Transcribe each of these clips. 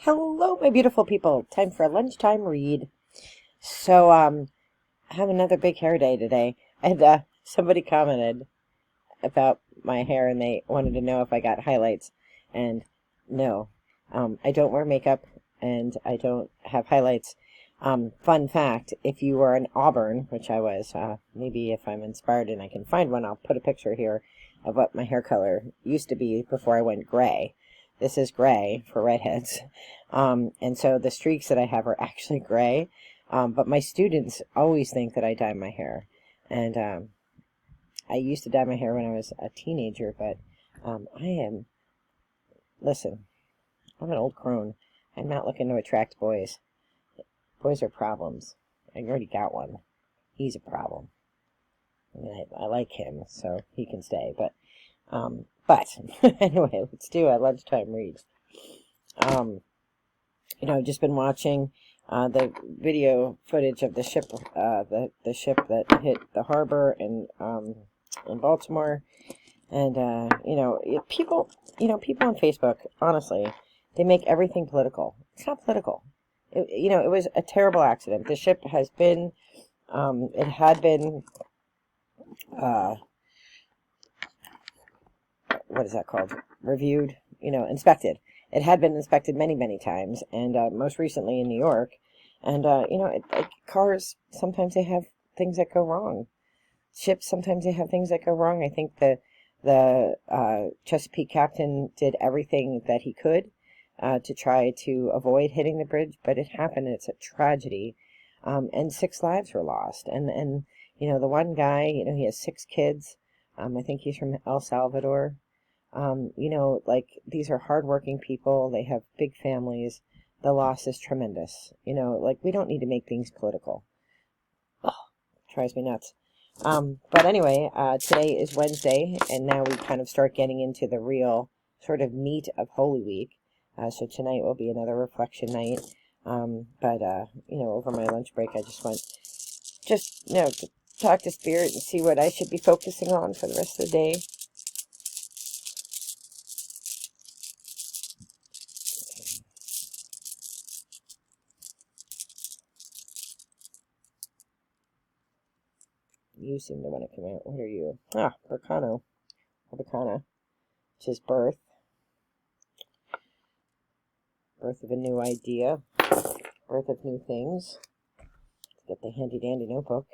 Hello, my beautiful people. Time for a lunchtime read. So, I have another big hair day today. And somebody commented about my hair, and they wanted to know if I got highlights. And no, I don't wear makeup, and I don't have highlights. Fun fact, if you were in Auburn, which I was, maybe if I'm inspired and I can find one, I'll put a picture here of what my hair color used to be before I went gray. This is gray for redheads. And so the streaks that I have are actually gray. But my students always think that I dye my hair. And I used to dye my hair when I was a teenager, but listen, I'm an old crone. I'm not looking to attract boys. Boys are problems. I already got one. He's a problem. I mean, I like him, so he can stay. But anyway, let's do a lunchtime read. I've just been watching the video footage of the ship, the ship that hit the harbor in Baltimore, and people on Facebook, honestly, they make everything political. It's not political. It was a terrible accident. The ship has been, it had been, what is that called? Reviewed, inspected. It had been inspected many, many times, and most recently in New York. And, cars, sometimes they have things that go wrong. Ships, sometimes they have things that go wrong. I think the Chesapeake captain did everything that he could to try to avoid hitting the bridge, but it happened, and it's a tragedy. And 6 lives were lost. And the one guy, he has 6 kids. I think he's from El Salvador. These are hardworking people. They have big families. The loss is tremendous. We don't need to make things political. Oh, drives me nuts. But anyway, today is Wednesday, and now we kind of start getting into the real sort of meat of Holy Week. So tonight will be another reflection night. Over my lunch break, I just went, to talk to Spirit and see what I should be focusing on for the rest of the day. You seem to want to come out. What are you? Berkano. Or Berkana. Which is birth. Birth of a new idea. Birth of new things. Let's get the handy dandy notebook.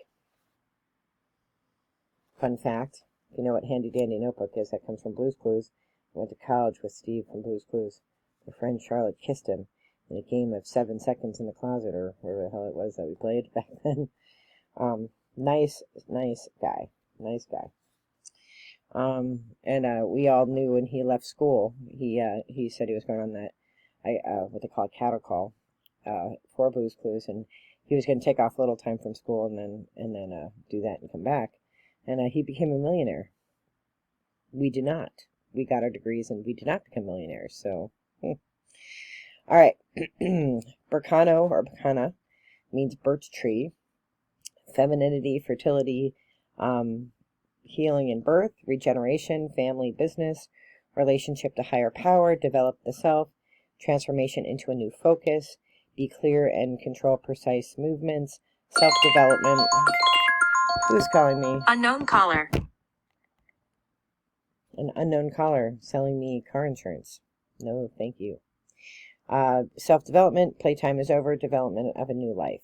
Fun fact. If you know what handy dandy notebook is, that comes from Blue's Clues. I went to college with Steve from Blue's Clues. My friend Charlotte kissed him in a game of 7 seconds in the closet, or whatever the hell it was that we played back then. Nice guy. Nice guy. We all knew when he left school, he said he was going on that, what they call a cattle call, for Blue's Clues, and he was going to take off a little time from school and then do that and come back. And he became a millionaire. We did not. We got our degrees and we did not become millionaires, so. All right. Berkano, or Berkana, means birch tree. Femininity, fertility, healing and birth, regeneration, family, business, relationship to higher power, develop the self, transformation into a new focus, be clear and control precise movements, self-development. Who's calling me? Unknown caller. An unknown caller selling me car insurance. No, thank you. Self-development, playtime is over, development of a new life.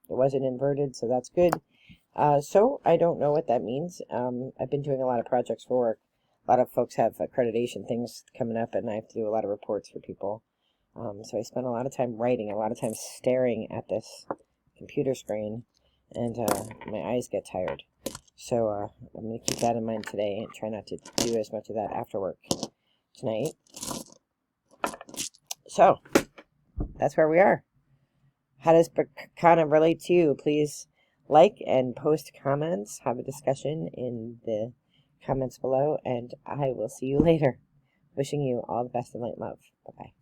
It wasn't inverted, so that's good. So I don't know what that means. I've been doing a lot of projects for work. A lot of folks have accreditation things coming up, and I have to do a lot of reports for people. So I spend a lot of time writing, a lot of time staring at this computer screen, and my eyes get tired. So I'm going to keep that in mind today and try not to do as much of that after work tonight. So that's where we are. How does Berkana relate to you? Please like and post comments. Have a discussion in the comments below, and I will see you later. Wishing you all the best and light love. Bye-bye.